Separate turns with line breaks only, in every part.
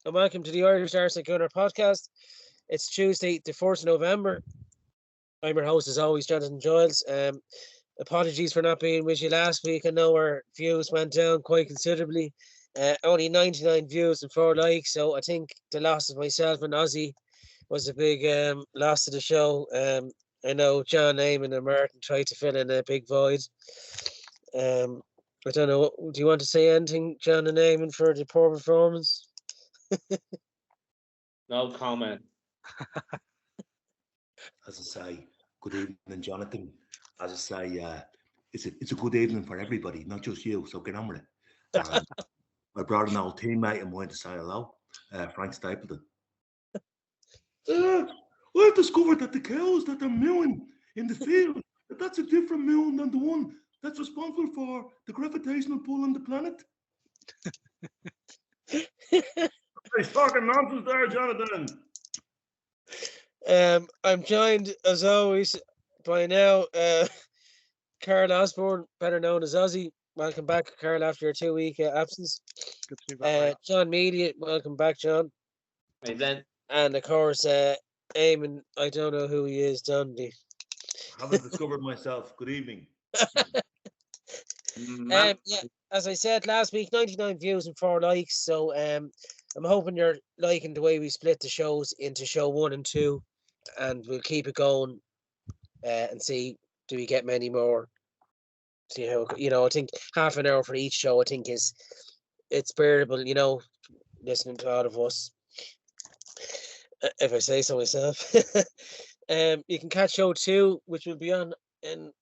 and welcome to the Irish Arsenal Gunner podcast. It's Tuesday, the 4th of November. I'm your host, as always, Jonathan Giles. Apologies for not being with you last week. I know our views went down quite considerably. Only 99 views and 4 likes, so I think the loss of myself and Ozzy was a big loss to the show. I know John Eamon and Martin tried to fill in a big void. I don't know. Do you want to say anything, John and Eamon, for the poor performance?
No comment.
As I say, good evening, Jonathan. As I say, it's a good evening for everybody, not just you. So get on with it. And I brought an old teammate of mine to say hello, Frank Stapleton. I've discovered that the cows that are mooing in the field, that's a different mooing than the one that's responsible for the gravitational pull on the planet. He's talking nonsense there, Jonathan.
I'm joined, as always, by now, Carl Osborne, better known as Ozzy. Welcome back, Carl, after your 2-week absence.
Good to be back.
John Media, welcome back, John.
Hey, then.
And, of course, Eamon, I don't know who he is, Dundee.
Haven't discovered myself. Good evening.
Yeah, as I said last week, 99 views and 4 likes. So I'm hoping you're liking the way we split the shows into show 1 and 2, and we'll keep it going and see, do we get many more? See how, I think half an hour for each show, I think it's bearable, listening to all of us, if I say so myself. You can catch show 2, which will be on in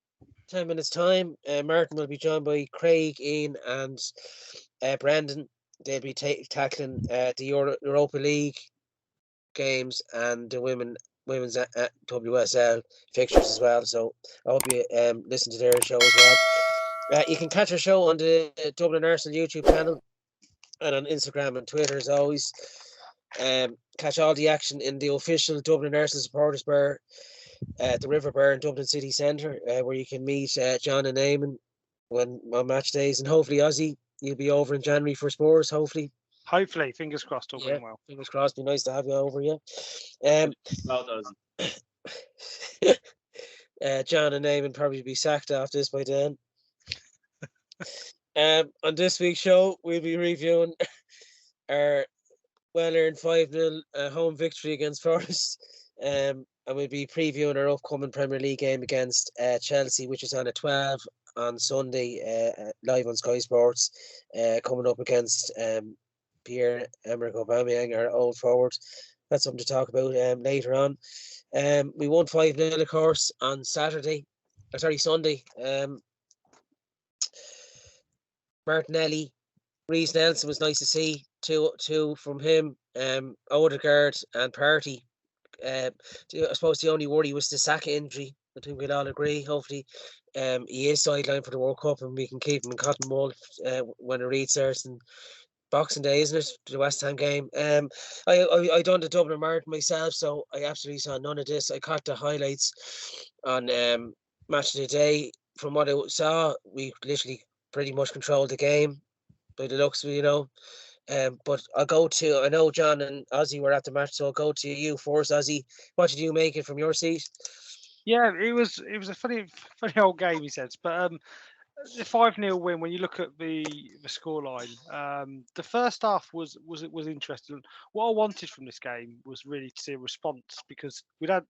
10 minutes time. Martin will be joined by Craig, Ian and Brendan. They'll be tackling the Europa League games and the women's WSL fixtures as well. So I hope you listen to their show as well. You can catch our show on the Dublin Arsenal YouTube channel and on Instagram and Twitter as always. Catch all the action in the official Dublin Arsenal supporters bar at the River Bar in Dublin City Centre, where you can meet John and Eamon on match days, and hopefully Ozzy, you'll be over in January for Spurs. Hopefully,
fingers crossed, all going well.
Fingers crossed. Be nice to have you over. Yeah. John and Eamon probably be sacked after this by then. On this week's show, we'll be reviewing our well-earned 5-0 home victory against Forest. And we'll be previewing our upcoming Premier League game against Chelsea, which is on at 12 on Sunday, live on Sky Sports, coming up against Pierre-Emerick Aubameyang, our old forward. That's something to talk about later on. We won 5-0, of course, on Sunday. Martinelli, Reece Nelson was nice to see. Two from him. Odegaard and Partey. I suppose the only worry was the Saka injury. I think we'd all agree. Hopefully, he is sidelined for the World Cup, and we can keep him in cotton wool when it restarts. And Boxing Day, isn't it? The West Ham game. I done the Dublin Marathon myself, so I absolutely saw none of this. I caught the highlights on Match of the Day. From what I saw, we literally pretty much controlled the game by the looks of it, but I'll go to, I know John and Ozzy were at the match, so I'll go to you first, Ozzy. What did you make it from your seat?
Yeah, it was a funny old game, he says. But the 5-0 win, when you look at the scoreline, the first half was interesting. What I wanted from this game was really to see a response, because we'd had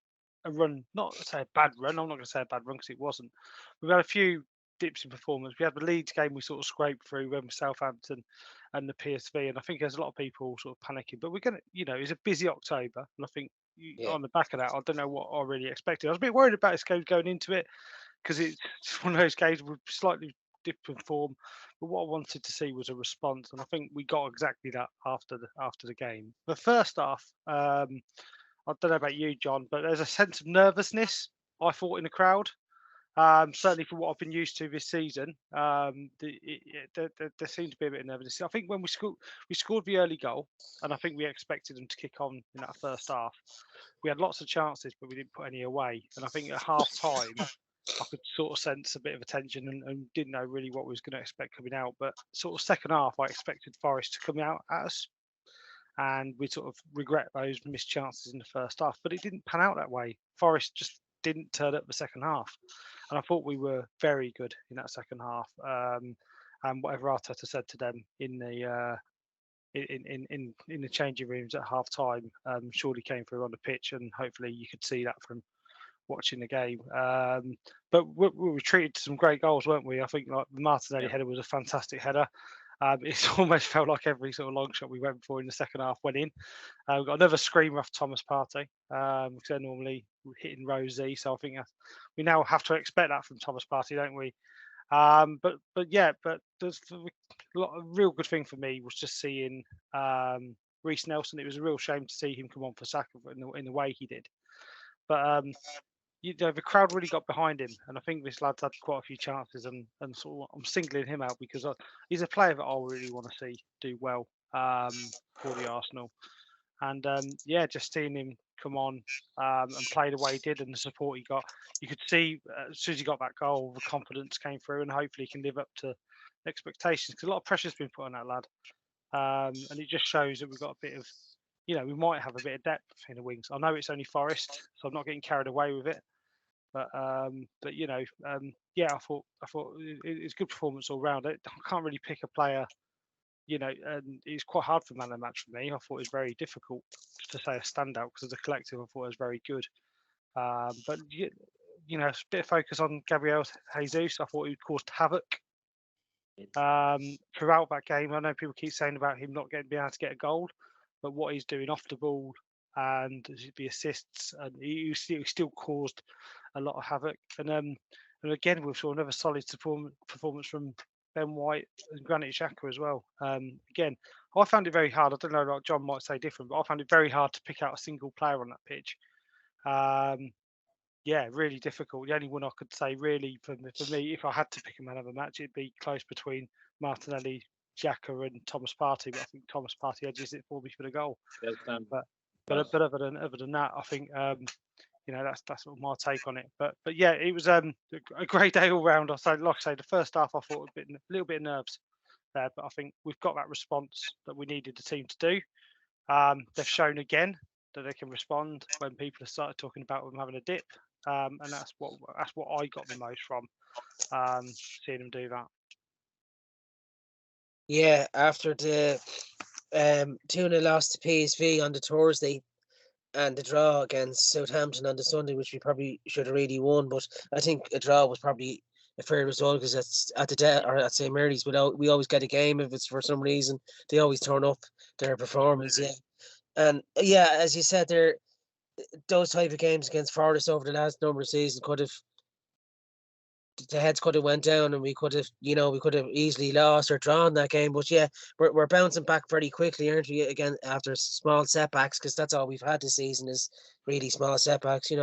a run, not to say a bad run. I'm not going to say a bad run because it wasn't. We've had a few dips in performance. We had the Leeds game we sort of scraped through, when with Southampton and the PSV, and I think there's a lot of people sort of panicking. But we're going to, it's a busy October, and I think on the back of that, I don't know what I really expected. I was a bit worried about this game going into it, because it's one of those games with slightly different form. But what I wanted to see was a response, and I think we got exactly that after the game. The first half, I don't know about you, John, but there's a sense of nervousness, I thought, in the crowd. Certainly from what I've been used to this season, there seemed to be a bit of nervousness. I think when we scored the early goal, and I think we expected them to kick on in that first half. We had lots of chances, but we didn't put any away. And I think at half time, I could sort of sense a bit of a tension and didn't know really what we was going to expect coming out. But sort of second half, I expected Forest to come out at us. and we sort of regret those missed chances in the first half. But it didn't pan out that way. Forest just didn't turn up the second half, and I thought we were very good in that second half. And whatever Arteta said to them in the changing rooms at half time surely came through on the pitch, and hopefully you could see that from watching the game. But we were treated to some great goals, weren't we? I think like the Martinelli header was a fantastic header. It almost felt like every sort of long shot we went for in the second half went in. We've got another screamer off Thomas Partey, because they're normally hitting row Z. So I think we now have to expect that from Thomas Partey, don't we? But there's a real good thing for me was just seeing Reece Nelson. It was a real shame to see him come on for Saka in the way he did. But the crowd really got behind him, and I think this lad's had quite a few chances, and sort of I'm singling him out because he's a player that I really want to see do well for the Arsenal. And just seeing him come on and play the way he did and the support he got, you could see as soon as he got that goal, the confidence came through, and hopefully he can live up to expectations because a lot of pressure's been put on that lad. And it just shows that we've got a bit of, we might have a bit of depth in the wings. I know it's only Forest, so I'm not getting carried away with it. But I thought it's good performance all round. I can't really pick a player, and it's quite hard for man of the match for me. I thought it was very difficult to say a standout because as a collective, I thought it was very good. But a bit of focus on Gabriel Jesus. I thought he caused havoc throughout that game. I know people keep saying about him not being able to get a goal, but what he's doing off the ball and the assists, and he still caused a lot of havoc. And again, we saw another solid performance from Ben White and Granit Xhaka as well. Again, I found it very hard. I don't know, like John might say different, but I found it very hard to pick out a single player on that pitch. Really difficult. The only one I could say really for me, if I had to pick a man of the match, it'd be close between Martinelli, Xhaka and Thomas Partey. But I think Thomas Partey edges it for me for the goal. But other than that, I think that's sort of my take on it. But yeah, it was a great day all round. Like I say, the first half I thought a little bit of nerves there, but I think we've got that response that we needed the team to do. They've shown again that they can respond when people have started talking about them having a dip, and that's what I got the most from seeing them do that.
Yeah, after the 2-0 loss to PSV on the Thursday and the draw against Southampton on the Sunday, which we probably should have really won, but I think a draw was probably a fair result because it's at St Mary's. We always get a game if it's for some reason. They always turn up their performance. Yeah, and as you said, those type of games against Forest over the last number of seasons the heads could have went down, and we could have easily lost or drawn that game. But yeah, we're bouncing back very quickly, aren't we? Again, after small setbacks, because that's all we've had this season is really small setbacks. It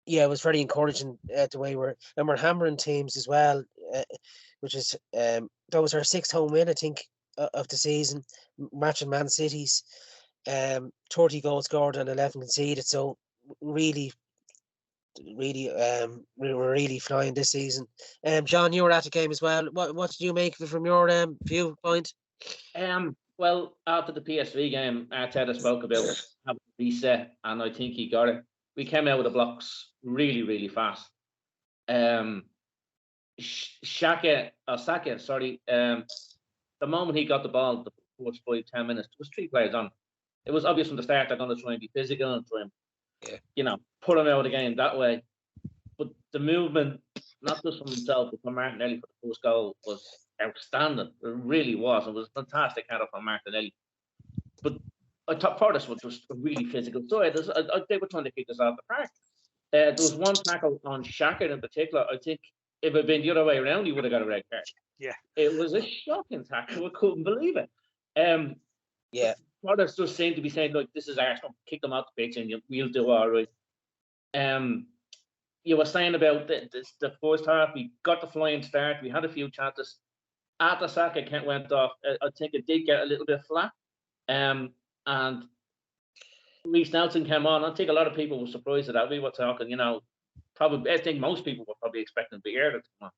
was very encouraging the way we're hammering teams as well, which is that was our 6th home win, I think, of the season, matching Man City's 30 goals scored and 11 conceded. So really, we were really flying this season. John, you were at the game as well. What did you make of it from your viewpoint?
Well, after the PSV game, Arteta spoke about having a reset, and I think he got it. We came out with the blocks really, really fast. Saka, the moment he got the ball, the first 5-10 minutes, there was 3 players on. It was obvious from the start they're going to try and be physical and try and put him out of the game that way. But the movement, not just from himself, but from Martinelli for the first goal was outstanding. It really was. It was a fantastic header from Martinelli. But I thought Forest was just a really physical side. They were trying to kick us out of the park. There was one tackle on Xhaka in particular. I think if it had been the other way around, he would have got a red card.
Yeah.
It was a shocking tackle. I couldn't believe it. Forest just seemed to be saying, look, this is Arsenal, kick them out the pitch and we'll do all right. You were saying about the first half, we got the flying start, we had a few chances. After Saka went off, I think it did get a little bit flat. And Reece Nelson came on. I think a lot of people were surprised at that. We were talking, probably, I think most people were probably expecting the air to come on.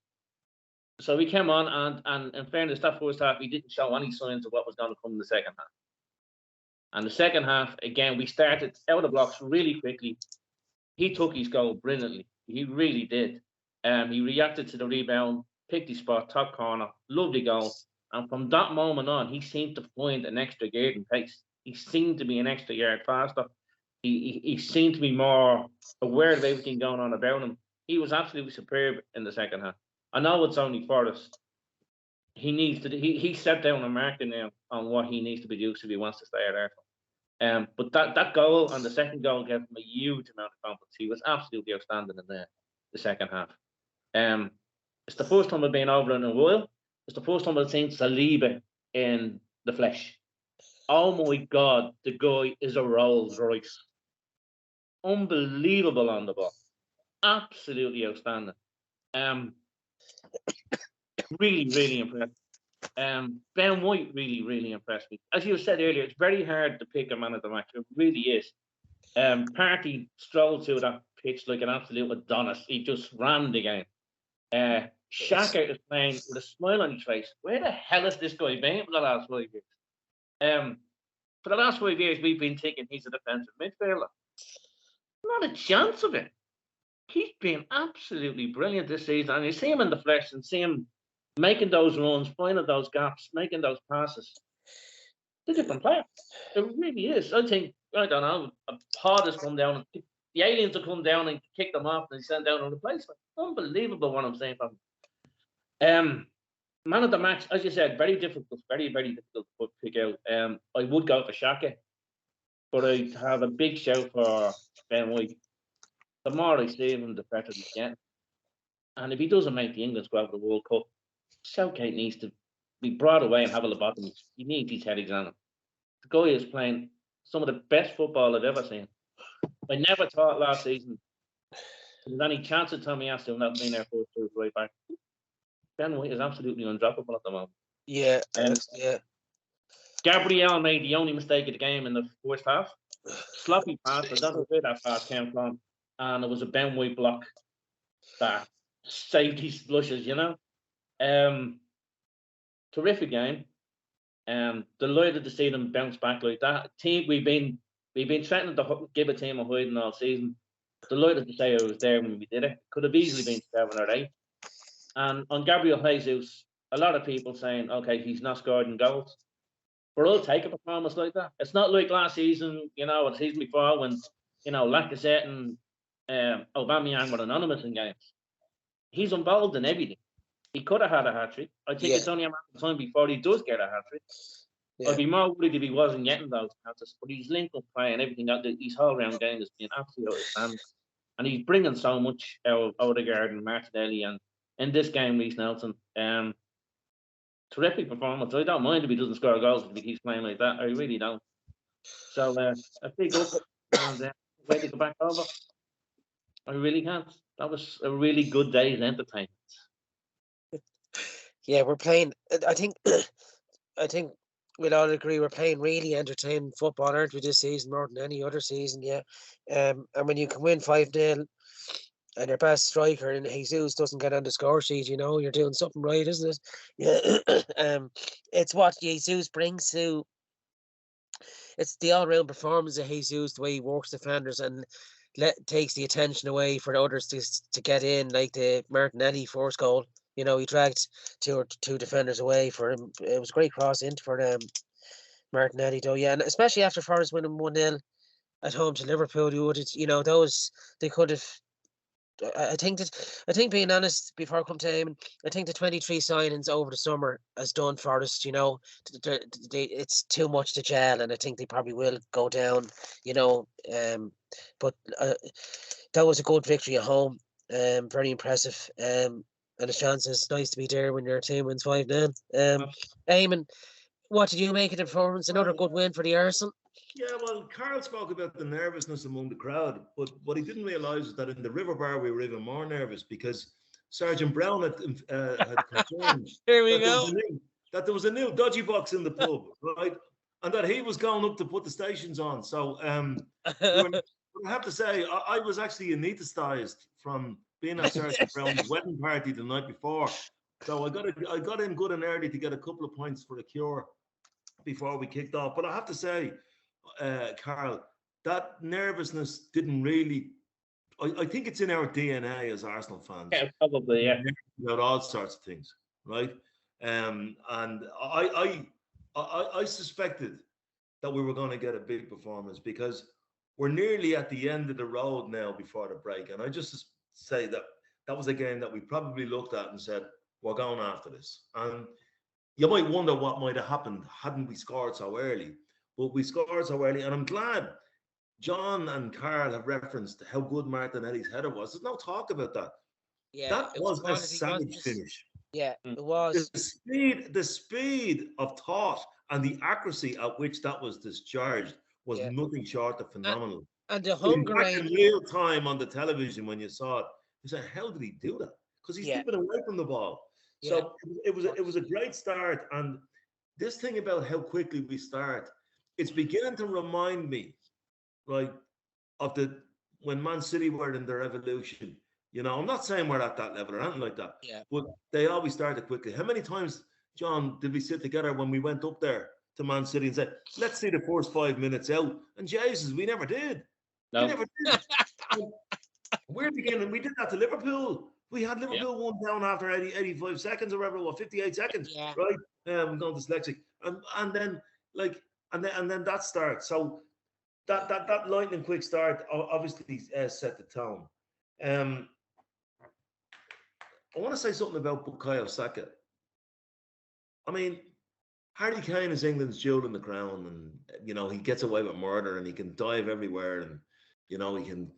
So we came on, and in fairness, that first half, we didn't show any signs of what was going to come in the second half. And the second half, again, we started out of the blocks really quickly. He took his goal brilliantly. He really did. He reacted to the rebound, picked his spot, top corner, lovely goal. And from that moment on, he seemed to find an extra gear in pace. He seemed to be an extra yard faster. He seemed to be more aware of everything going on about him. He was absolutely superb in the second half. I know it's only for us. He set down a marker now on what he needs to produce if he wants to stay at Arsenal. But that goal and the second goal gave him a huge amount of confidence. He was absolutely outstanding in the second half. It's the first time I've been over in a while. It's the first time I've seen Saliba in the flesh. Oh my God, the guy is a Rolls Royce. Unbelievable on the ball. Absolutely outstanding. Really, really impressed. Ben White really impressed me. As you said earlier, it's very hard to pick a man of the match. It really is. Partey strolled through that pitch like an absolute Adonis. He just ran the game. Xhaka is playing with a smile on his face. Where the hell has this guy been for the last 5 years? For the last 5 years, we've been thinking he's a defensive midfielder. Not a chance of it. He's been absolutely brilliant this season. And you see him in the flesh and see him making those runs, finding those gaps, making those passes. It's a different player. It really is. I think, I don't know, a pod has come down, and the aliens will come down and kick them off and send down a replacement. Unbelievable what I'm saying from him. Man of the match, as you said, very difficult, very difficult to pick out. I would go for Xhaka, but I have a big shout for Ben White. The more I see him, the better he's getting. And if he doesn't make the England squad for the World Cup, Southgate needs to be brought away and have a lobotomy. He needs his head examined. The guy is playing some of the best football I've ever seen. I never thought last season there was any chance of Tommy Aston not being there for his right back. Ben White is absolutely undroppable at the moment.
Yeah,
yeah. Gabriel made the only mistake of the game in the first half. Sloppy pass, I don't know where that pass came from. And it was a Ben White block that saved his blushes, you know. Terrific game. Delighted to see them bounce back like that. Team we've been threatening to give a team a hiding all season. Delighted to say I was there when we did it. Could have easily been 7 or 8. And on Gabriel Jesus, a lot of people saying, okay, he's not scoring goals. But I'll take a performance like that. It's not like last season, you know, or the season before when, you know, Lacazette and Aubameyang were anonymous in games. He's involved in everything. He could have had a hat-trick. I think it's only a matter of time before he does get a hat-trick. Yeah. I'd be more worried if he wasn't getting those chances. But he's linked up play and everything. His whole-round game has been absolutely outstanding. And he's bringing so much out of Odegaard and Martinelli. And in this game, Reece Nelson, terrific performance. I don't mind if he doesn't score goals if he keeps playing like that. I really don't. So a big up and way to go back over. I really can't. That was a really good day's entertainment.
Yeah, we're playing. I think we'll all agree we're playing really entertaining football, aren't we, this season more than any other season? Yeah. And when you can win 5-0 and your best striker and Jesus doesn't get on the score sheet, you know, you're doing something right, isn't it? Yeah. It's what Jesus brings to. It's the all-round performance of Jesus, the way he works defenders and takes the attention away for the others to get in, like the Martinelli first goal. You know, he dragged two defenders away for him. It was a great cross in for Martinelli, though. Yeah, and especially after Forest winning 1-0 at home to Liverpool, they could have. I think being honest, before I come to Eamon, I think the 23 signings over the summer has done Forest. You know, it's too much to gel, and I think they probably will go down. You know, but that was a good victory at home. Very impressive. And as Sean says, it's nice to be there when your team wins 5-0. Eamon, what did you make of the performance? Another good win for the Arsenal.
Yeah, well, Carl spoke about the nervousness among the crowd, but what he didn't realise is that in the River Bar we were even more nervous because Sergeant Brown had confirmed
Here we go.
That there was a new dodgy box in the pub, right? And that he was going up to put the stations on. So I have to say, I was actually anaesthetised from being at Sergeant Brown's wedding party the night before. So I got in good and early to get a couple of points for a cure before we kicked off. But I have to say, Carl, that nervousness didn't really. I think it's in our DNA as Arsenal fans.
Yeah, probably, yeah.
About all sorts of things, right? And I suspected that we were going to get a big performance because we're nearly at the end of the road now before the break. And I just say that was a game that we probably looked at and said, we're going after this. And you might wonder what might have happened hadn't we scored so early. But we scored so early, and I'm glad John and Carl have referenced how good Martinelli's header was. There's no talk about that.
Yeah,
that was a savage finish.
Yeah, it was.
The speed of thought and the accuracy at which that was discharged was nothing short of phenomenal.
And the hunger
in real time on the television when you saw it, you said, "How did he do that?" Because he's keeping away from the ball. So it was a great start. And this thing about how quickly we start, it's beginning to remind me, right, of when Man City were in their evolution. You know, I'm not saying we're at that level or anything like that.
Yeah.
But they always started quickly. How many times, John, did we sit together when we went up there to Man City and said, let's see the first 5 minutes out? And Jesus, we never did.
No.
We never did. We're beginning. We did that to Liverpool. We had Liverpool one down after 85 seconds or whatever, 58 seconds, right? I'm going dyslexic. And then that starts. So that lightning quick start obviously set the tone. I want to say something about Bukayo Saka. I mean, Harry Kane is England's jewel in the crown, and you know he gets away with murder, and he can dive everywhere, and you know he can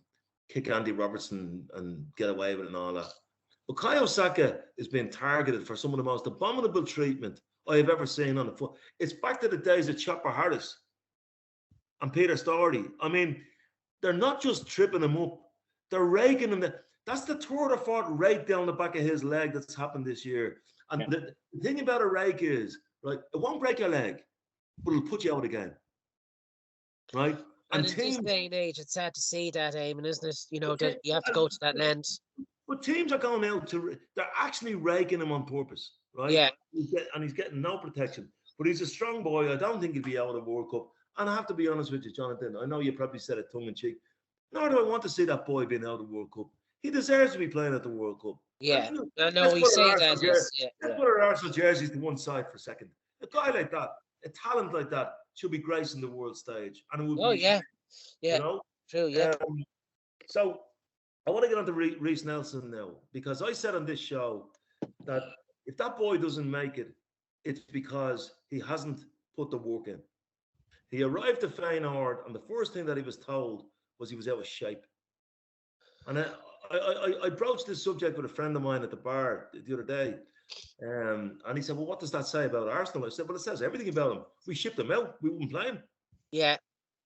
kick Andy Robertson and get away with it and all that. Bukayo Saka is being targeted for some of the most abominable treatment I have ever seen on the foot. It's back to the days of Chopper Harris and Peter Storey. I mean, they're not just tripping him up; they're raking him. That's the third or fourth rake down the back of his leg that's happened this year. And the thing about a rake is, right, it won't break your leg, but it'll put you out again. Right?
And in this day and age, it's sad to see that, Eamon, isn't it? You know, that you have to go to that length.
But teams are going out they're actually raking him on purpose, right?
Yeah.
And he's getting no protection. But he's a strong boy. I don't think he'll be out of the World Cup. And I have to be honest with you, Jonathan, I know you probably said it tongue-in-cheek. Nor do I want to see that boy being out of the World Cup. He deserves to be playing at the World Cup.
Yeah, I know we say that.
Let's put our Arsenal jerseys to one side for a second. A guy like that, a talent like that, should be gracing the world stage. And it would
yeah. You know? True, yeah.
So I want to get on to Reiss Nelson now, because I said on this show that if that boy doesn't make it, it's because he hasn't put the work in. He arrived to Feyenoord, and the first thing that he was told was he was out of shape. And I broached this subject with a friend of mine at the bar the other day. And he said, well, what does that say about Arsenal? I said, well, it says everything about him. We shipped him out. We wouldn't play him.
Yeah.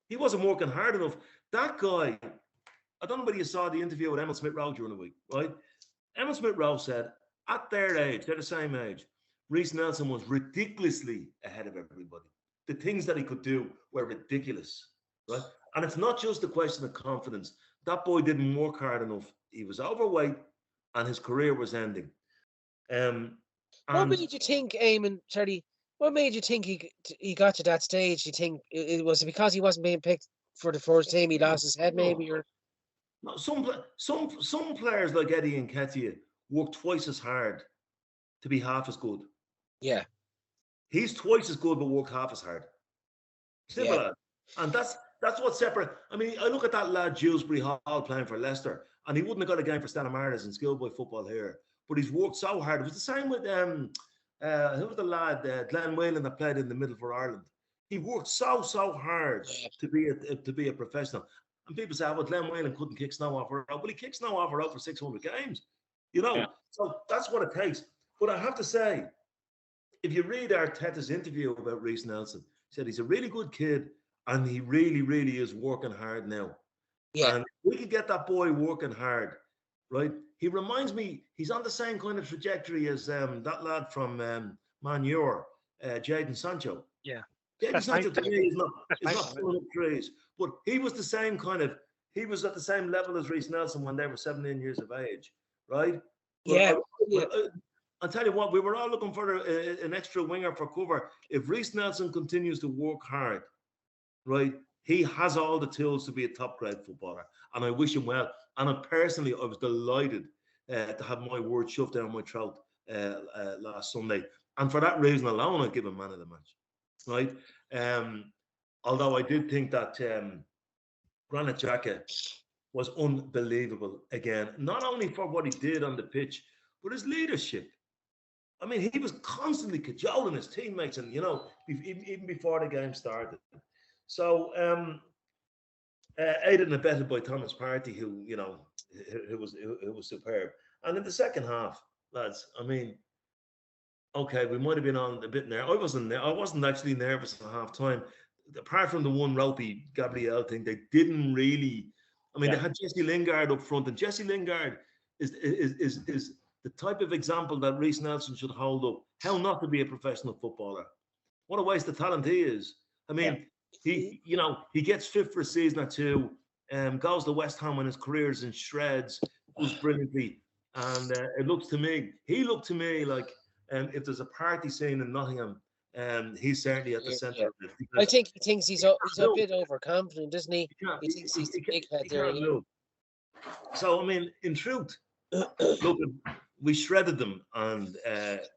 He wasn't working hard enough. That guy, I don't know whether you saw the interview with Emil Smith-Rowe during the week, right? Emil Smith-Rowe said, at their age, they're the same age, Reiss Nelson was ridiculously ahead of everybody. The things that he could do were ridiculous, right? And it's not just a question of confidence. That boy didn't work hard enough. He was overweight, and his career was ending.
What made you think, Eamon, what made you think he got to that stage? You think it was because he wasn't being picked for the first team? He lost his head, maybe, or
no? Some players like Eddie Nketiah work twice as hard to be half as good.
Yeah,
he's twice as good, but worked half as hard. Simple as. And that's what's separate. I mean, I look at that lad Dewsbury Hall playing for Leicester, and he wouldn't have got a game for Stella Maris in schoolboy football here. But he's worked so hard. It was the same with who was the lad Glenn Whelan that played in the middle for Ireland. He worked so hard to be a professional. And people say, well, Glenn Whelan couldn't kick snow off her out. Well, he kicked snow off her out for 600 games. You know, so that's what it takes. But I have to say, if you read Arteta's interview about Reiss Nelson, he said he's a really good kid, and he really is working hard now. Yeah. And we could get that boy working hard, right? He reminds me, he's on the same kind of trajectory as that lad from Man U, Jadon Sancho.
Yeah.
Jadon Sancho to me is not pulling up trees, but he was the same he was at the same level as Reiss Nelson when they were 17 years of age, right? But I'll tell you what, we were all looking for an extra winger for cover. If Reece Nelson continues to work hard, right, he has all the tools to be a top grade footballer, and I wish him well. And I was delighted to have my word shoved down my throat last Sunday, and for that reason alone, I give him man of the match, right? Although I did think that Granit Xhaka was unbelievable again, not only for what he did on the pitch, but his leadership. I mean, he was constantly cajoling his teammates, and even before the game started. So, aided and abetted by Thomas Partey, who was superb. And in the second half, lads, I mean, okay, we might have been on a bit nervous. I wasn't actually nervous at half time. Apart from the one ropey Gabriel thing, they didn't really. I mean, they had Jesse Lingard up front, and Jesse Lingard is the type of example that Reece Nelson should hold up. How not to be a professional footballer. What a waste of talent he is. I mean, he gets fit for a season or two, goes to West Ham when his career is in shreds, does brilliantly. And he looked to me like if there's a party scene in Nottingham, he's certainly at the centre of it.
I think he thinks he's a bit overconfident, isn't he? He thinks he's the big head there.
So, I mean, in truth, look, we shredded them, and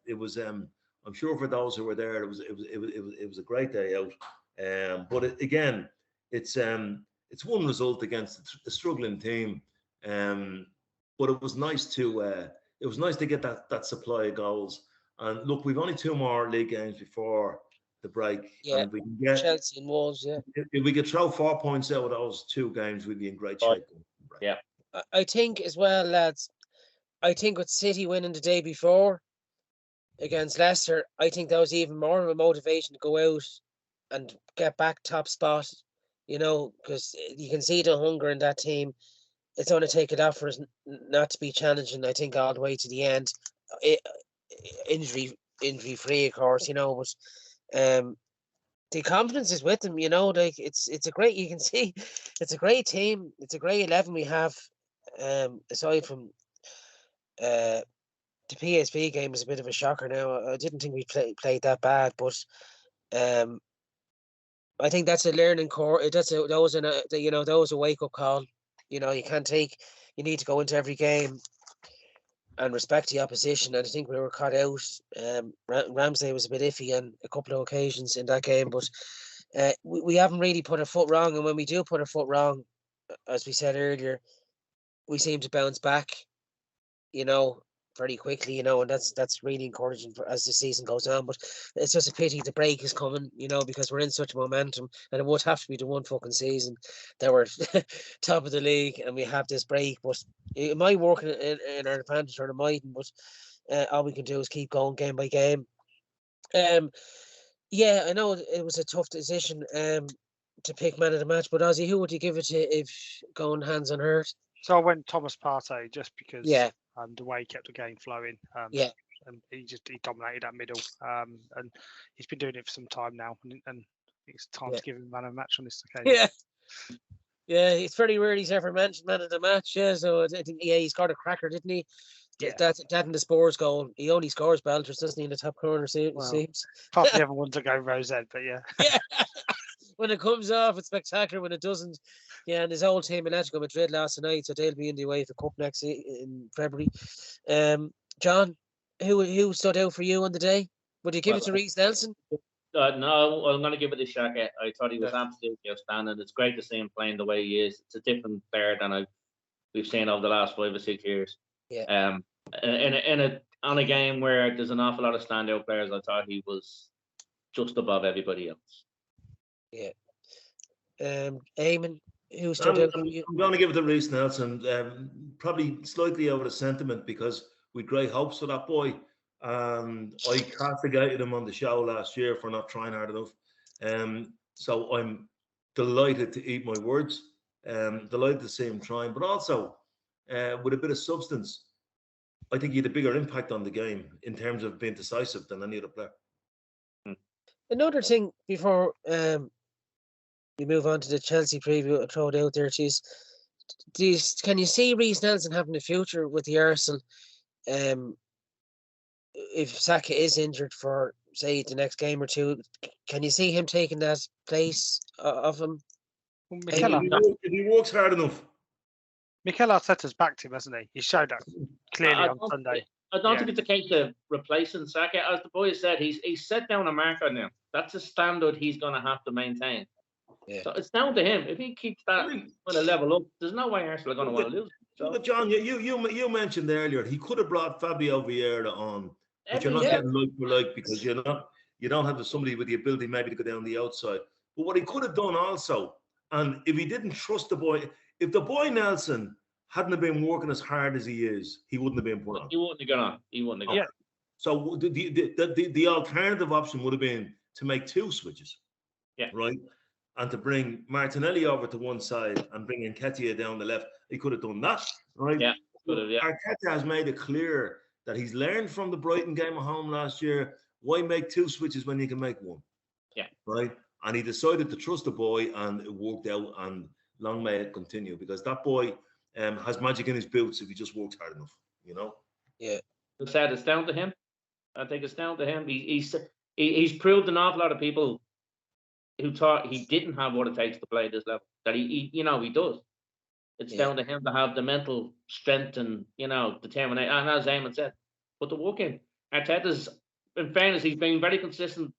it was. I'm sure for those who were there, it was a great day out. But it's one result against a struggling team. But it was nice to get that supply of goals. And look, we've only 2 more league games before the break.
Yeah,
and we can get
Chelsea and Wolves. Yeah,
if we could throw 4 points out of those 2 games, we'd be in great shape.
Yeah,
I think as well, lads. I think with City winning the day before against Leicester, I think that was even more of a motivation to go out and get back top spot. Because you can see the hunger in that team. It's going to take it out for us not to be challenging, I think, all the way to the end. Injury free, of course, but the confidence is with them, like it's a great, you can see it's a great team. It's a great 11 we have, aside from the PSV game was a bit of a shocker now. I didn't think we played that bad, but I think that's a learning core. That was a wake up call. You need to go into every game and respect the opposition. And I think we were caught out. Ramsey was a bit iffy on a couple of occasions in that game, but we haven't really put a foot wrong. And when we do put a foot wrong, as we said earlier, we seem to bounce back, very quickly, and that's really encouraging as the season goes on. But it's just a pity the break is coming, because we're in such momentum, and it would have to be the one fucking season that we're top of the league and we have this break. But it might work in our advantage, or it mightn't. But all we can do is keep going game by game. I know it was a tough decision to pick man of the match, but Ozzy, who would you give it to if going hands on hurt?
So I went Thomas Partey just because the way he kept the game flowing. And he dominated that middle. And he's been doing it for some time now. And it's time to give him man of the match on this occasion.
Yeah, it's very rare he's ever mentioned man of the match. Yeah, so I think he scored a cracker, didn't he? Yeah. That and the Spurs goal. He only scores belters, doesn't he, in the top corner? Seems.
Apart from the other one to go Reisset, but yeah.
When it comes off, it's spectacular. When it doesn't, and his whole team in Atletico Madrid last night, so they'll be in the UEFA Cup next in February. John, who stood out for you on the day? Would you give it to Reece Nelson?
No, I'm going to give it to Xhaka. I thought he was absolutely outstanding. It's great to see him playing the way he is. It's a different player than we've seen over the last 5 or 6 years.
Yeah.
On a game where there's an awful lot of standout players, I thought he was just above everybody else.
Yeah. Eamon, who stood out for you?
I'm going to give it to Reece Nelson. Probably slightly over the sentiment because we had great hopes for that boy. And I castigated him on the show last year for not trying hard enough. So I'm delighted to eat my words. Delighted to see him trying, but also with a bit of substance. I think he had a bigger impact on the game in terms of being decisive than any other player.
Another thing before we move on to the Chelsea preview, I'll throw it out there, can you see Reece Nelson having a future with the Arsenal? if Saka is injured for, say, the next game or two, can you see him taking that place of him?
Well,
If he works hard enough.
Mikel Arteta's backed him, hasn't he? He showed that clearly on Sunday.
I don't think it's a case of replacing Saka. As the boys said, he's set down a marker now. That's a standard he's going to have to maintain.
Yeah.
So it's down to him. If he keeps that on a level up, there's no way Arsenal are going to want to lose. So,
but John, you mentioned earlier he could have brought Fabio Vieira on, but you're not getting like for like because you don't have somebody with the ability maybe to go down the outside. But what he could have done also, and if he didn't trust the boy, if the boy Nelson hadn't have been working as hard as he is, he wouldn't have been put on.
He wouldn't have gone on. He wouldn't have gone on.
So the alternative option would have been to make 2 switches.
Yeah.
Right? And to bring Martinelli over to one side and bring Nketiah down the left. He could have done that. Right?
Yeah.
Arteta has made it clear that he's learned from the Brighton game at home last year. Why make 2 switches when you can make 1?
Yeah.
Right? And he decided to trust the boy, and it worked out, and long may it continue, because that boy has magic in his boots if he just works hard enough,
Yeah.
As I said, it's down to him. I think it's down to him. He's proved an awful lot of people who thought he didn't have what it takes to play this level, that he does. It's down to him to have the mental strength and, determination. And as Eamon said, put the work in. Arteta's, in fairness, he's been very consistent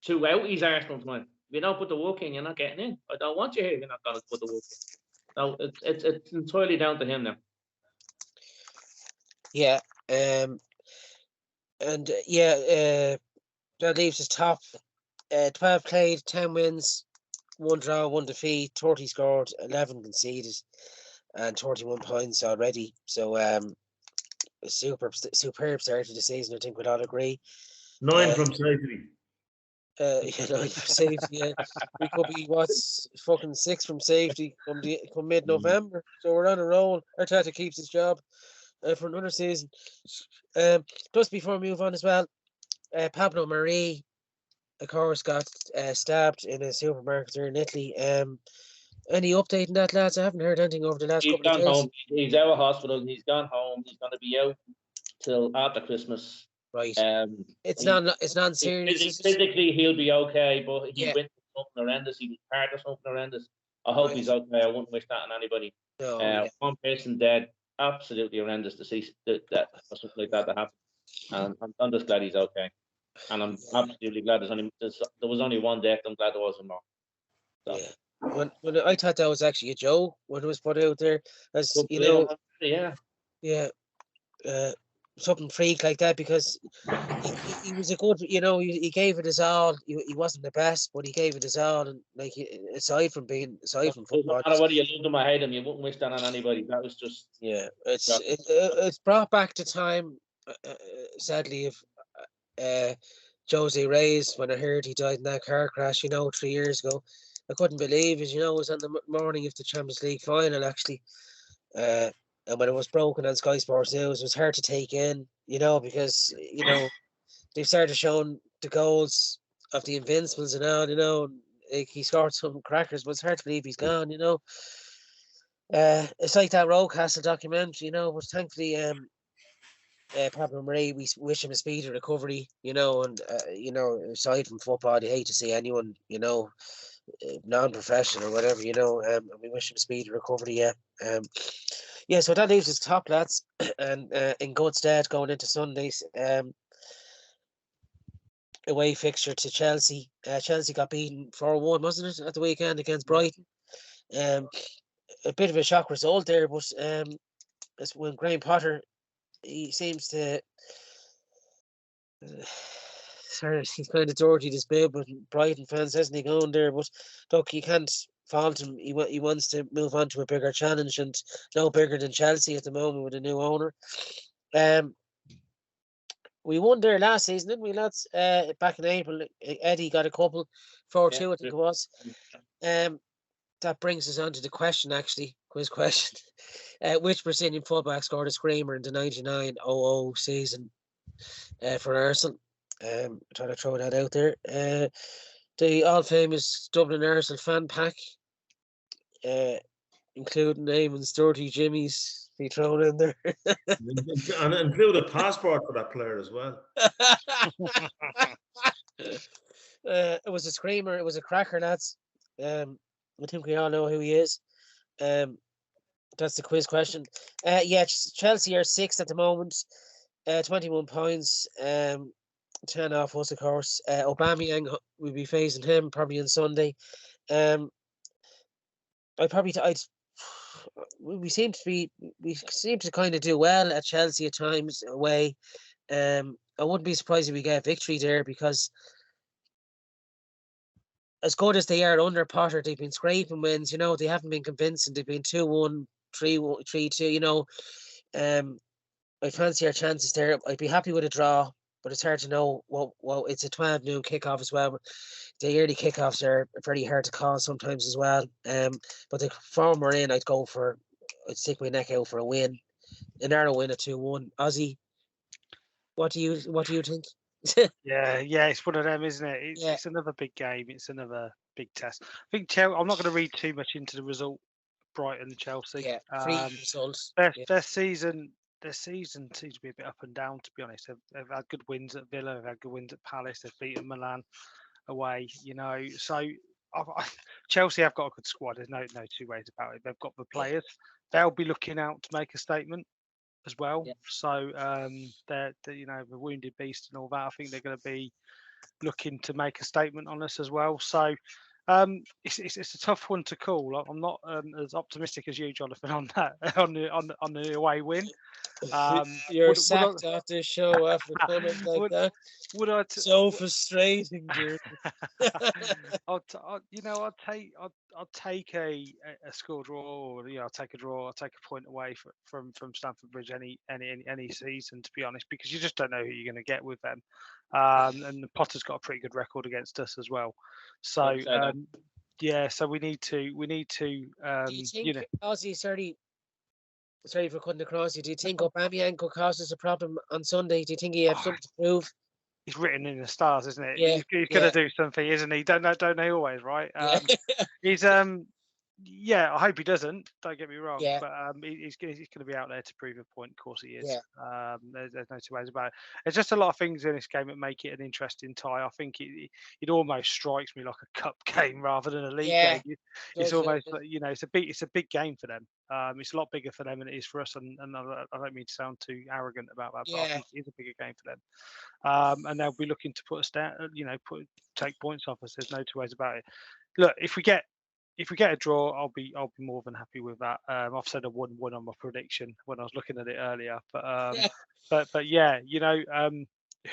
throughout his Arsenal time. If you don't put the work in, you're not getting in. I don't want you here. You're not going to put the work in. No, it's entirely down to him now.
Yeah. That leaves us top. 12 played, 10 wins, 1 draw, 1 defeat, 30 scored, 11 conceded, and 31 points already. So a superb start to the season, I think we'd all agree.
9 from safety.
9 from safety. Yeah. We could be fucking 6 from safety come mid-November. So we're on a roll. Arteta keeps his job for another season. Just before we move on as well, Pablo Mari, of course, got stabbed in a supermarket there in Italy. Any update on that, lads? I haven't heard anything over the last couple of days.
Home. He's out of hospital. He's gone home. He's going to be out till after Christmas.
Right. It's non-serious.
Physically, he'll be okay, but he went through something horrendous. He was part of something horrendous. I hope he's okay. I wouldn't wish that on anybody.
No,
one person dead. Absolutely horrendous to see that or something like that to happen. And I'm just glad he's okay. And I'm absolutely glad there was only one death. I'm glad there wasn't more. So.
Yeah. When I thought that was actually a joke when it was put out there, as something freak like that, because he was a good, he gave it his all. He wasn't the best, but he gave it his all, and like aside from football,
no matter whether you loved him or hated him, you wouldn't wish that on anybody. That was just
it's brought back to time. Sadly, if Jose Reyes, when I heard he died in that car crash, 3 years ago, I couldn't believe it. It was on the morning of the Champions League final, actually. And when it was broken on Sky Sports News, it was hard to take in, because, they've started showing the goals of the Invincibles and all, like he scored some crackers, but it's hard to believe he's gone, It's like that Roadcastle documentary, but thankfully, Pablo Mari, we wish him a speedy recovery, and, aside from football, you hate to see anyone, non-professional or whatever, and we wish him a speedy recovery, so that leaves us top, lads, and in good stead going into Sundays. Away fixture to Chelsea. Chelsea got beaten 4-1, wasn't it, at the weekend against Brighton? A bit of a shock result there, but it's when Graham Potter, he seems to. Sorry, he's kind of dirty this bit, but Brighton fans, hasn't he, going there? But look, you can't fault him. He wants to move on to a bigger challenge, and no bigger than Chelsea at the moment with a new owner. We won there last season, didn't we, lads? Back in April, Eddie got a couple, 4-2, I think it was. That brings us on to the question, actually, quiz question. Which Brazilian fullback scored a screamer in the 99-00 season for Arsenal? Trying to throw that out there. The all-famous Dublin Arsenal fan pack, including Eamon's Dirty Jimmy's be thrown in there.
And include a passport for that player as well.
It was a screamer. It was a cracker, lads. I think we all know who he is. That's the quiz question. Yeah, Chelsea are 6th at the moment. 21 points. 10 off us, of course. Aubameyang will be facing him probably on Sunday. We seem to kind of do well at Chelsea at times away. I wouldn't be surprised if we get a victory there, because as good as they are under Potter, they've been scraping wins. You know, they haven't been convincing. They've been 2-1, 3-1, 3-2. You know, I fancy our chances there. I'd be happy with a draw, but it's hard to know. Well, it's a 12 noon kickoff as well. The early kickoffs are very hard to call sometimes as well. But the form we're in, I'd stick my neck out for a win, a narrow win at 2-1. Ozzy, what do you think?
Yeah, it's one of them, isn't it? It's another big game. It's another big test. I think Chelsea. I'm not going to read too much into the result. Brighton, Chelsea.
Yeah, 3 results.
Their season seems to be a bit up and down. To be honest, they've had good wins at Villa. They've had good wins at Palace. They've beaten Milan away. You know, so Chelsea have got a good squad. There's no two ways about it. They've got the players. They'll be looking out to make a statement as well. Yeah. So they're the wounded beast and all that. I think they're going to be looking to make a statement on us as well. So it's a tough one to call. I'm not as optimistic as you, Jonathan, on that on the away win.
You're sacked off this show after comments like that. So frustrating, dude.
I'll take a score draw, or I'll take a draw. I'll take a point away from Stamford Bridge any season, to be honest, because you just don't know who you're going to get with them. And Potter's got a pretty good record against us as well. So so we need to.
Do you think, Ozzy, sorry for cutting across you. Do you think Aubameyang could cause us a problem on Sunday? Do you think he has something to prove?
He's written in the stars, isn't it? Yeah, he's going to do something, isn't he? Don't they always, right? He's I hope he doesn't. Don't get me wrong. Yeah. But he's going to be out there to prove a point. Of course he is. Yeah. There's no two ways about it. There's just a lot of things in this game that make it an interesting tie. I think it almost strikes me like a cup game rather than a league game. It's almost it's a big game for them. It's a lot bigger for them than it is for us, and I don't mean to sound too arrogant about that, but I think it is a bigger game for them. And they'll be looking to put us down, take points off us. There's no two ways about it. Look, if we get a draw, I'll be more than happy with that. I've said a 1-1 on my prediction when I was looking at it earlier, but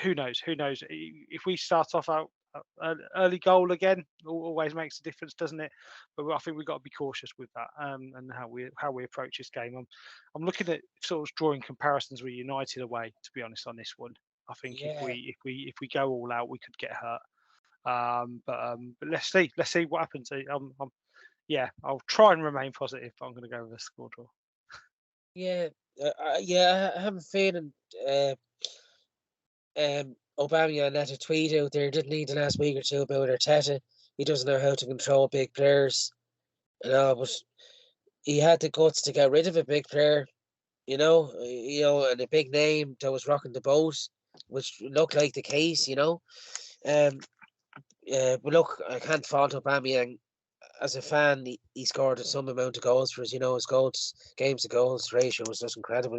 who knows? If we start off out an early goal again, always makes a difference, doesn't it? But I think we've got to be cautious with that and how we approach this game. I'm looking at sort of drawing comparisons with United away, to be honest, on this one. I think if we go all out, we could get hurt. But let's see what happens. I'll try and remain positive, but I'm going to go with a score draw.
I have a feeling Aubameyang let a tweet out there, didn't he, the last week or two, about Arteta. He doesn't know how to control big players. But he had the guts to get rid of a big player, and a big name that was rocking the boat, which looked like the case, But look, I can't fault Aubameyang. As a fan, he scored some amount of goals for us. His games to goals ratio was just incredible.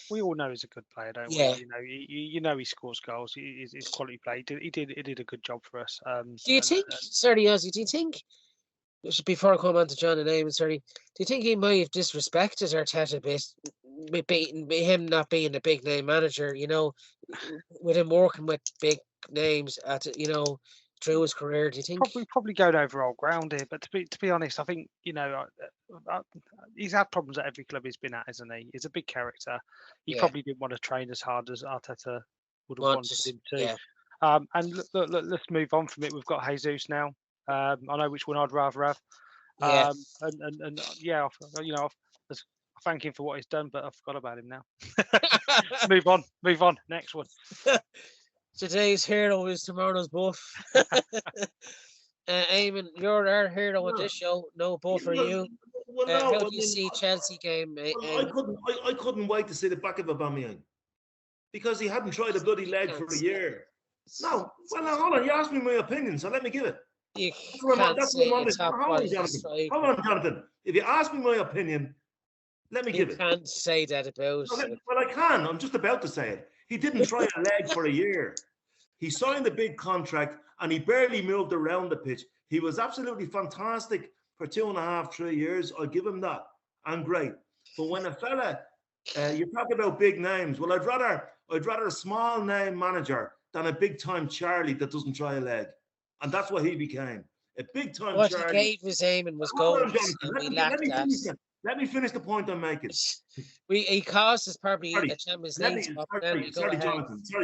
We all know he's a good player, don't we? He scores goals. He's quality play. He did a good job for us.
Do you think, sorry, Ozzy? Do you think, before I come on to John and Eamon, sorry, do you think he might have disrespected Arteta a bit, him not being a big name manager? With him working with big names through his career, do you think?
Probably going over old ground here, but to be honest, I think he's had problems at every club he's been at, isn't he? He's a big character. He probably didn't want to train as hard as Arteta would have wanted him to. Yeah. And look, let's move on from it. We've got Jesus now. I know which one I'd rather have. I thank him for what he's done, but I forgot about him now. Move on. Next one.
Today's hero is tomorrow's buff. Eamon, you're our hero on this show. No buff for you. How do you see Chelsea game?
I couldn't wait to see the back of Aubameyang because he hadn't tried a bloody leg for a year. No, well, now, hold on. You asked me my opinion, so let me give it.
You can't say a top quality striker.
Hold on, Jonathan. If you ask me my opinion, let me give it.
You can't say that about.
Well, I can. I'm just about to say it. He didn't try a leg for a year. He signed a big contract and he barely moved around the pitch. He was absolutely fantastic for 2.5, 3 years. I'll give him that. And great. But when a fella, you talk about big names. Well, I'd rather a small name manager than a big time Charlie that doesn't try a leg. And that's what he became. A big time
what
Charlie.
What he gave his aim and was goals.
Let me finish the point I'm making.
He cost us probably a Champions League spot.
Sorry,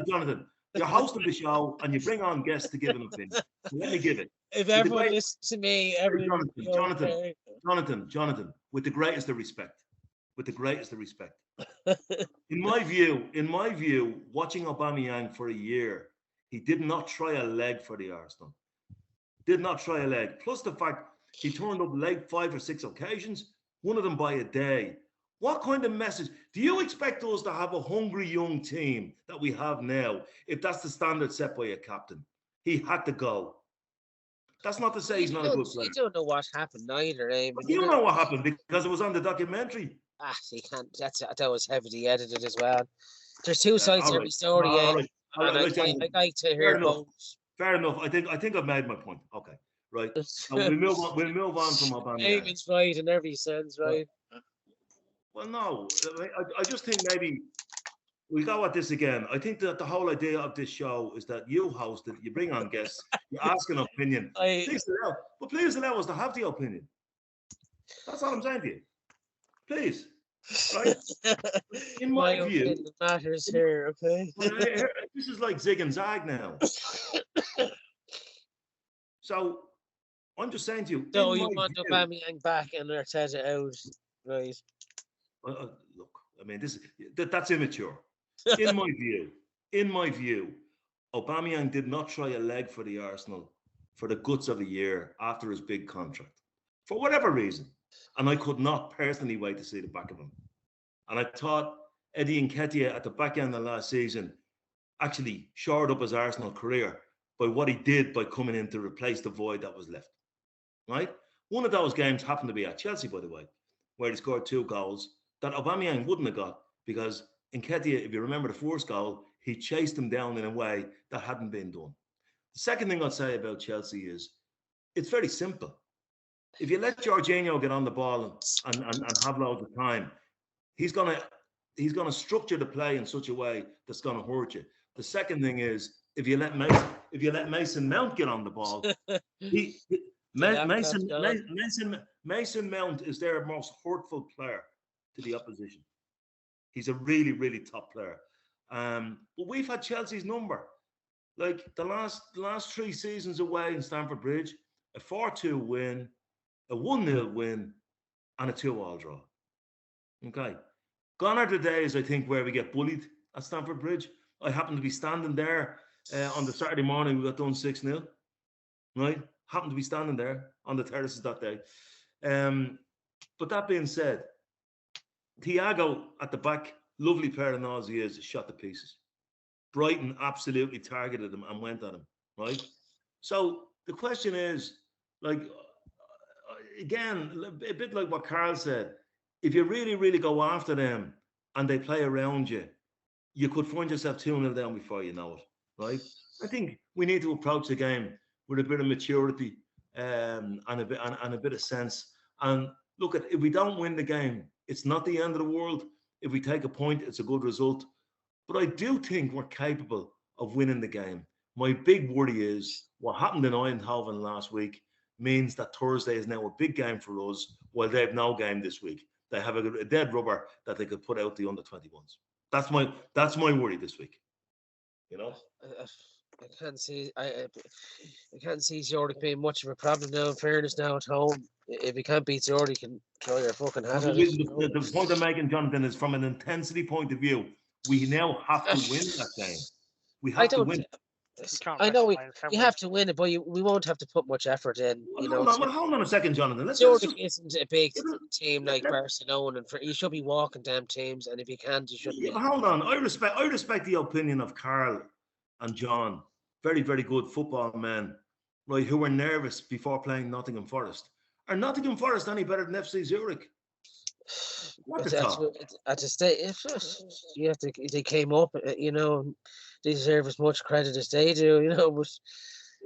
Jonathan. You're hosting the show and you bring on guests to give an opinion. So let me give it.
If everyone listens to me, everyone.
Jonathan, with the greatest of respect. In my view, watching Aubameyang for a year, he did not try a leg for the Arsenal. Did not try a leg. Plus the fact he turned up late 5 or 6 occasions, one of them by a day. What kind of message? Do you expect us to have a hungry young team that we have now if that's the standard set by a captain? He had to go. That's not to say he's not a good player.
You don't know what happened either, eh?
You know what happened because it was on the documentary.
You can't. That was heavily edited as well. There's two sides to every story. I'd like to hear both.
Fair enough. I think I've made my point. Okay, right. We'll move on from Aubameyang.
David's right in every sense, right?
Well, no. I just think maybe we'll go at this again. I think that the whole idea of this show is that you host it, you bring on guests, you ask an opinion. Please allow us to have the opinion. That's all I'm saying to you. Please. Right? In my view,
matters here, okay?
This is like zig and zag now. So I'm just saying to you.
So you want Aubameyang back and Arteta out, right?
Look, I mean, that's immature. In my view, Aubameyang did not try a leg for the Arsenal for the guts of a year after his big contract, for whatever reason. And I could not personally wait to see the back of him. And I thought Eddie Nketiah at the back end of last season actually shored up his Arsenal career by what he did by coming in to replace the void that was left. Right? One of those games happened to be at Chelsea, by the way, where he scored 2 goals that Aubameyang wouldn't have got because Nketiah, if you remember the first goal, he chased him down in a way that hadn't been done. The second thing I'd say about Chelsea is it's very simple. If you let Jorginho get on the ball and have loads of time, he's gonna structure the play in such a way that's gonna hurt you. The second thing is if you let Mason Mount get on the ball, Mason Mount is their most hurtful player to the opposition. He's a really, really top player. But we've had Chelsea's number. Like the last 3 seasons away in Stamford Bridge, a 4-2 win, a 1-0 win, and a 2-2 draw. Okay. Gone are the days, I think, where we get bullied at Stamford Bridge. I happened to be standing there on the Saturday morning. We got done 6-0. Right? Happened to be standing there on the terraces that day. But that being said, Thiago at the back, lovely pair of nose he is, shot to pieces. Brighton absolutely targeted him and went at him. Right? So the question is, like, again, a bit like what Carl said, if you really, really go after them and they play around you, you could find yourself 2-0 down before you know it, right? I think we need to approach the game with a bit of maturity and a bit of sense. And look, if we don't win the game, it's not the end of the world. If we take a point, it's a good result. But I do think we're capable of winning the game. My big worry is what happened in Eindhoven last week means that Thursday is now a big game for us, while they have no game this week. They have a dead rubber that they could put out the under-21s. That's my worry this week. You know,
I can't see Jordan being much of a problem now. In fairness, now at home, if you can't beat Jordan, you can throw your fucking hat at it.
The point I'm making, Jonathan, is from an intensity point of view. We now have to win that game. We have to win.
I know
rest players, can
you
we?
have to win it, but we won't have to put much effort in.
Hold on a second, Jonathan.
Zurich isn't a big team like
let-
Barcelona, and you should be walking them teams. And if you can't, you shouldn't.
Yeah, but hold on. I respect the opinion of Carl and John, very, very good football men, right, who were nervous before playing Nottingham Forest. Are Nottingham Forest any better than FC Zurich? What the talk?
At the state, they came up, they deserve as much credit as they do,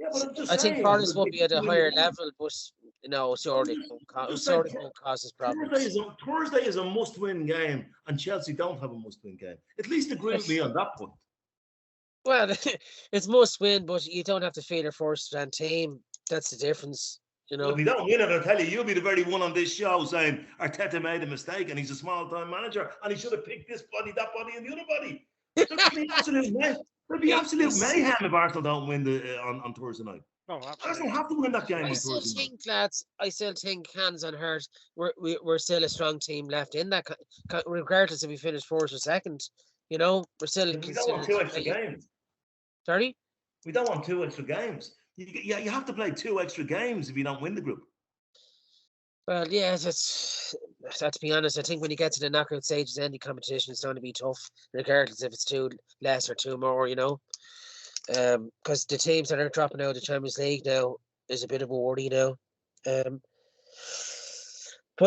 But
Yeah, but I'm just
I think
saying,
Forest will be at a higher level, but Zurich won't cause us problems.
Thursday is a must-win game, and Chelsea don't have a must-win game. At least agree with me on that point.
Well, it's must win, but you don't have to feel your first-round team. That's the difference.
Well, if you don't win it, I'll tell you, you'll be the very one on this show saying Arteta made a mistake and he's a small-time manager and he should have picked this body, that body, and the other body. There'll be absolute mayhem if Arsenal don't win on Thursday night.
Oh,
Arsenal have to win that game on
I still
Thursday night.
think, lads, hands on heart, we're still a strong team left in that, regardless if we finish fourth or second. We're still.
We don't want 2 extra games.
Sorry?
We don't want 2 extra games. You have to play 2 extra games if you don't win the group.
Well, yeah, to be honest, I think when you get to the knockout stages, any competition is going to be tough, regardless if it's 2 less or 2 more, because the teams that are dropping out of the Champions League now is a bit of a worry now. But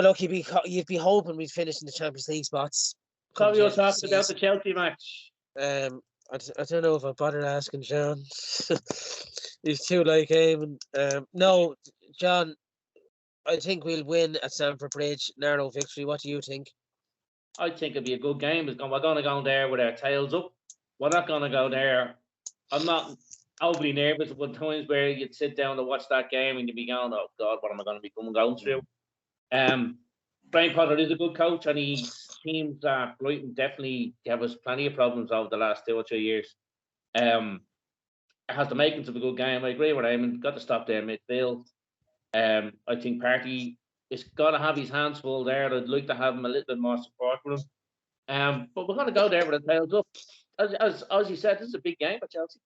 look, you'd be hoping we'd finish in the Champions League spots.
So you're talking about the Chelsea match.
I don't know if I bother asking John. He's too like aiming. No, John, I think we'll win at Stamford Bridge. Narrow victory. What do you think?
I think it'll be a good game. We're going to go there with our tails up. We're not going to go there. I'm not overly nervous at times where you'd sit down to watch that game and you'd be going, oh God, what am I going to be going through? Brian Potter is a good coach, and his teams at Brighton definitely gave us plenty of problems over the last 2 or 3 years. It has the makings of a good game. I agree with Eamon. Got to stop there midfield. I think Partey is going to have his hands full there. I'd like to have him a little bit more support with him. But we're going to go there with the tails up. As you said, this is a big game for Chelsea.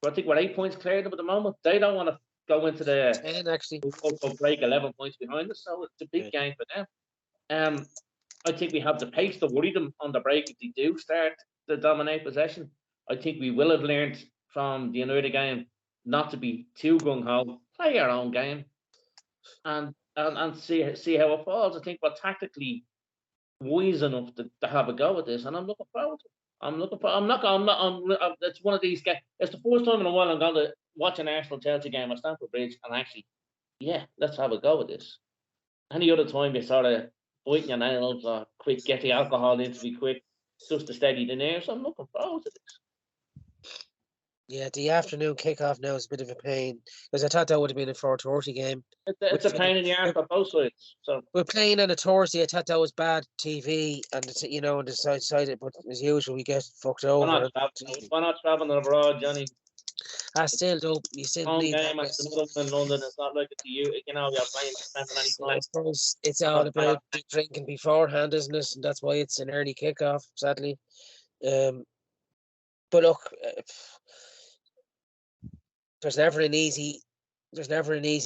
But I think we're 8 points cleared at the moment. They don't want to go into the
10 actually
break 11 points behind us, so it's a big game for them. I think we have the pace to worry them on the break if they do start to dominate possession. I think we will have learned from the United game not to be too gung-ho, play our own game, and see how it falls. I think we're tactically wise enough to have a go at this, and I'm looking forward to it. It's one of these games. It's the first time in a while I'm going to watch an Arsenal Chelsea game at Stamford Bridge and actually, let's have a go at this. Any other time you sort of biting your nails or get the alcohol into me quick, just to steady the nerves. I'm looking forward to this.
Yeah, the afternoon kickoff now is a bit of a pain because I thought that would have been a 4:30 game.
It's a pain in the arse for both sides. So
we're playing on a Thursday. I thought that was bad TV, and on the side, but as usual, we get fucked over.
Why not traveling abroad, Johnny?
I still don't. You still need
game in London. It's not like it's you're playing
I suppose it's all about drinking beforehand, isn't it? And that's why it's an early kickoff, sadly. But look, there's never an easy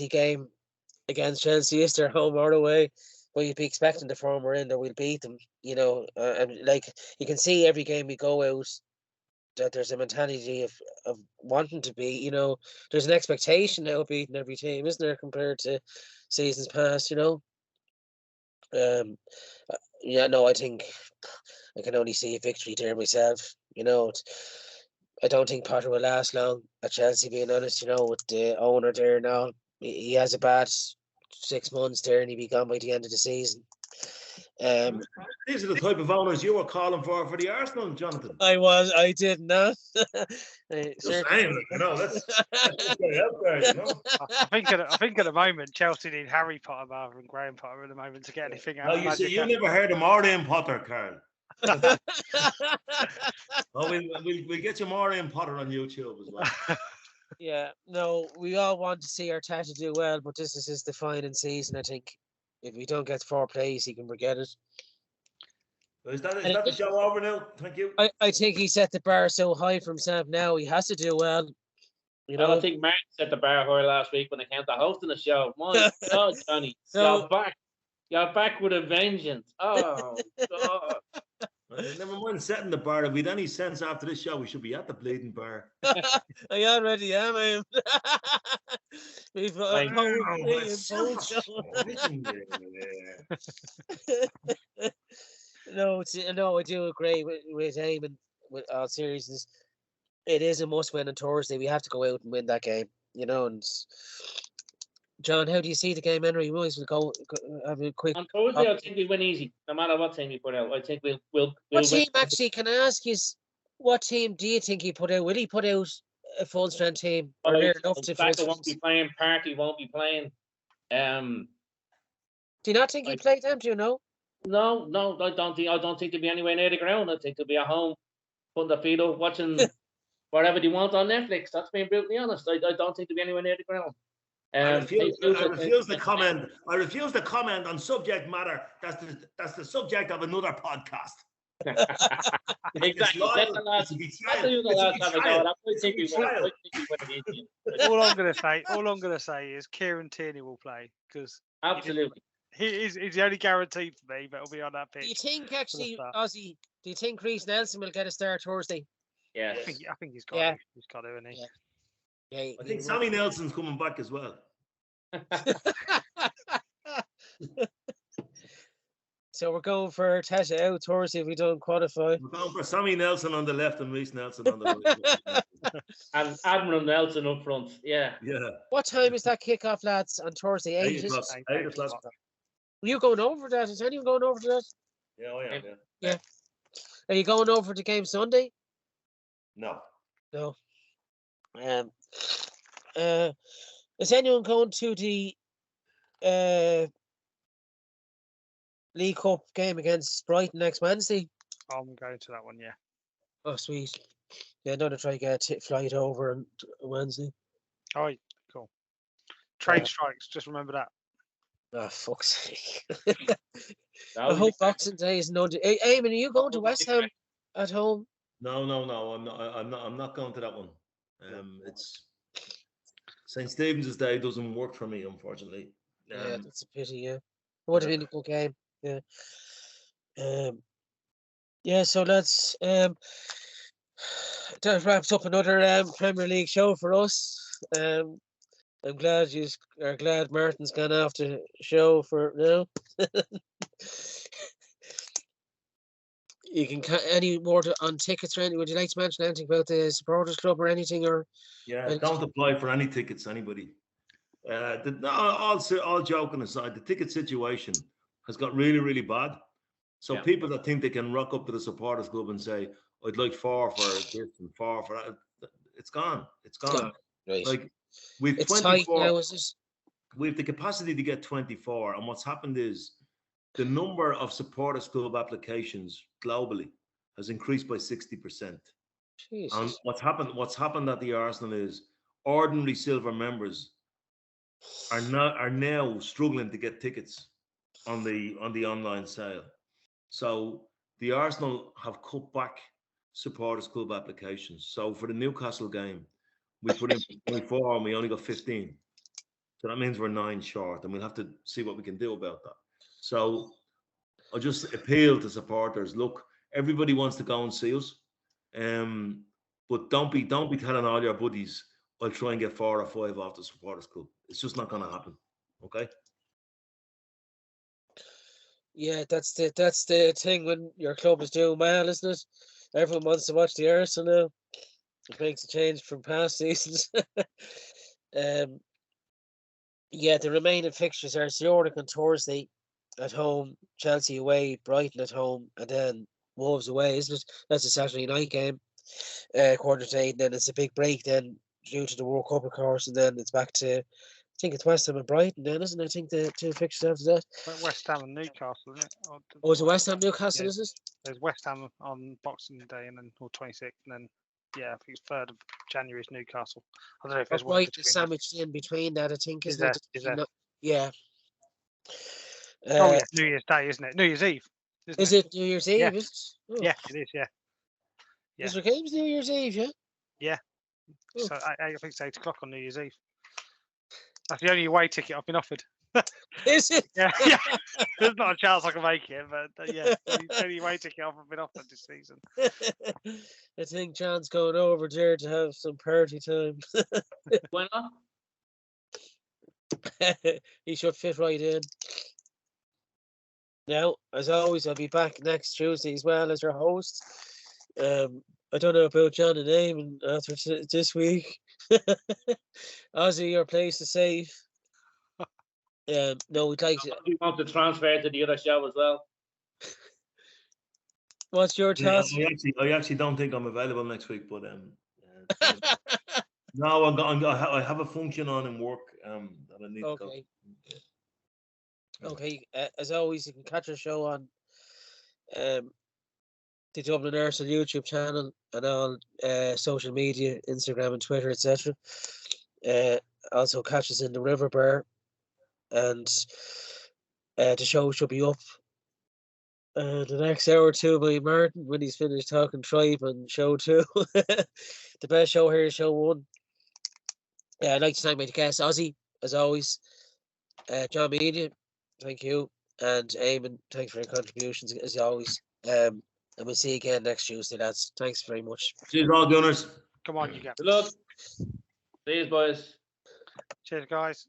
game against Chelsea. Is there home or away? But you'd be expecting the form we're in that we'll beat them. And like you can see every game we go out, that there's a mentality of wanting to be, there's an expectation now of beating every team, isn't there, compared to seasons past, I think I can only see a victory there myself, I don't think Potter will last long at Chelsea, being honest, with the owner there now. He has a bad 6 months there and he'll be gone by the end of the season.
These are the type of owners you were calling for the Arsenal, Jonathan.
I did not.
Let's get out there,
I think at the moment Chelsea need Harry Potter rather than Graham Potter at the moment to get anything out.
You never heard of Martin Potter, Carl. We'll get you Martin Potter on YouTube as well.
Yeah, no, we all want to see Arteta do well, but this is his defining season, I think. If we don't get 4 plays, he can forget it.
Is that the show over now? Thank you.
I think he set the bar so high for himself now. He has to do well. You
Well, I
know,
think Martin set the bar high last week when it came to hosting the show. My God, Johnny,
So-
you're back. You're back with a vengeance. Oh, God.
Never mind setting the bar. If we'd any sense after this show, we should be at the bleeding bar.
I already am. I am. We've
Like,
No, I do agree with Eamon. With all seriousness, it is a must-win on Thursday. We have to go out and win that game. You know, and John, how do you see the game, Henry? We might as well go have a quick.
on Thursday, I think we win easy, no matter what team you put out. I think we'll
What
win.
team actually? Can I ask you? What team do you think he put out? Will he put out a full strength team? Or near enough to
Saka won't be playing. Partey won't be playing.
Do you not think he played them? Do you know?
No, I don't think they'll be anywhere near the ground. I think they'll be at home, putting their feet up, watching whatever they want on Netflix. That's being brutally honest. I don't think they'll be anywhere near the ground.
I refuse to comment. I refuse to comment on subject matter. That's the subject of another podcast.
Exactly. That's the last time ago.
All I'm gonna say is Kieran Tierney will play because
absolutely
he's the only guaranteed for me that will be on that pitch.
Do you think actually, Ozzy? Do you think Reece Nelson will get a start Thursday?
Yeah,
I think he's got. Yeah. He's got to, isn't he?
Yeah.
I think Sammy Nelson's coming back as well.
So we're going for Tasha out Thursday if we don't qualify.
We're going for Sammy Nelson on the left and Reece Nelson on the right.
And Admiral Nelson up front. Yeah.
What time is that kickoff, lads, on Thursday? 8
o'clock.
Are you going over that? Is anyone going over to that?
Yeah, I am.
Yeah. Are you going over the game Sunday?
No.
Is anyone going to the League Cup game against Brighton next Wednesday?
I'm going to that one, yeah.
Oh, sweet. Yeah, I'm going to try to get a flight over on Wednesday.
All right, cool. Train strikes, just remember that.
Oh, fuck's sake. I hope Boxing Day is no. Hey, Eamon, are you going to West Ham at home?
No. I'm not going to that one. It's St. Stephen's Day doesn't work for me, unfortunately.
Yeah, that's a pity. Yeah, it would have been a good game. Yeah. So that's that wraps up another Premier League show for us. I'm glad you are glad Martin's gone off the show for now. You can any more on tickets or anything? Would you like to mention anything about the supporters club or anything? Or
don't apply for any tickets, anybody. All joking aside, the ticket situation has got really, really bad. So people that think they can rock up to the supporters club and say, "I'd like 4 for this and 4 for that," it's gone. It's gone.
Right.
Like we've 24. Now, is this? We have the capacity to get 24, and what's happened is the number of supporters club applications globally has increased by 60%. Jesus. And what's happened at the Arsenal is ordinary silver members are now struggling to get tickets on the online sale. So the Arsenal have cut back supporters club applications. So for the Newcastle game, we put in 24 and we only got 15. So that means we're 9 short, and we'll have to see what we can do about that. So I just appeal to supporters. Look, everybody wants to go and see us, but don't be telling all your buddies, "I'll try and get 4 or 5 off the supporters club." It's just not going to happen. Okay.
Yeah, that's the thing when your club is doing well, isn't it? Everyone wants to watch the Arsenal now. It makes a change from past seasons. Yeah, the remaining fixtures are Zurich on Thursday at home, Chelsea away, Brighton at home, and then Wolves away, isn't it? That's a Saturday night game, 8:15, and then it's a big break then due to the World Cup, of course, and then it's back to, I think it's West Ham and Brighton then, isn't it? I think the 2 fixtures after that.
West Ham and Newcastle, isn't it?
Oh, is it West Ham Newcastle, is it?
There's West Ham on Boxing Day and then 26th, and then I think it's 3rd of January is Newcastle. I don't know if there's
one sandwiched in between that, I think, isn't it?
Is that?
Yeah.
New Year's Day, isn't it? New Year's Eve.
Is it New Year's Eve?
Yeah.
Is it? Oh.
Yeah, it is. Yeah.
Is there games New Year's Eve? Yeah.
Yeah. So I think it's 8 o'clock on New Year's Eve. That's the only away ticket I've been offered.
Is it?
Yeah. There's not a chance I can make it, but yeah, the only away ticket I've been offered this season.
I think John's going over there to have some party time.
Why not?
He should fit right in. Now, as always, I'll be back next Tuesday as well as your host. I don't know about John and Eamon after this week. Ozzy, your place to save. No, we'd like to.
You want to transfer to the other show as well?
What's your thoughts?
I actually don't think I'm available next week, but no, I have a function on in work that I need to go.
Okay. As always, you can catch our show on the Dublin Arsenal YouTube channel and on social media, Instagram and Twitter, etc. Also catch us in the River Bar, and the show should be up the next hour or two by Martin when he's finished talking tribe on show 2. The best show here is show 1. I'd like to thank my guest Ozzy, as always. John Media, thank you, and Eamon, thanks for your contributions as always. And we'll see you again next Tuesday, lads. Thanks very much.
Cheers, all Gunners.
Come on, you get.
Good luck. See you, boys.
Cheers, guys.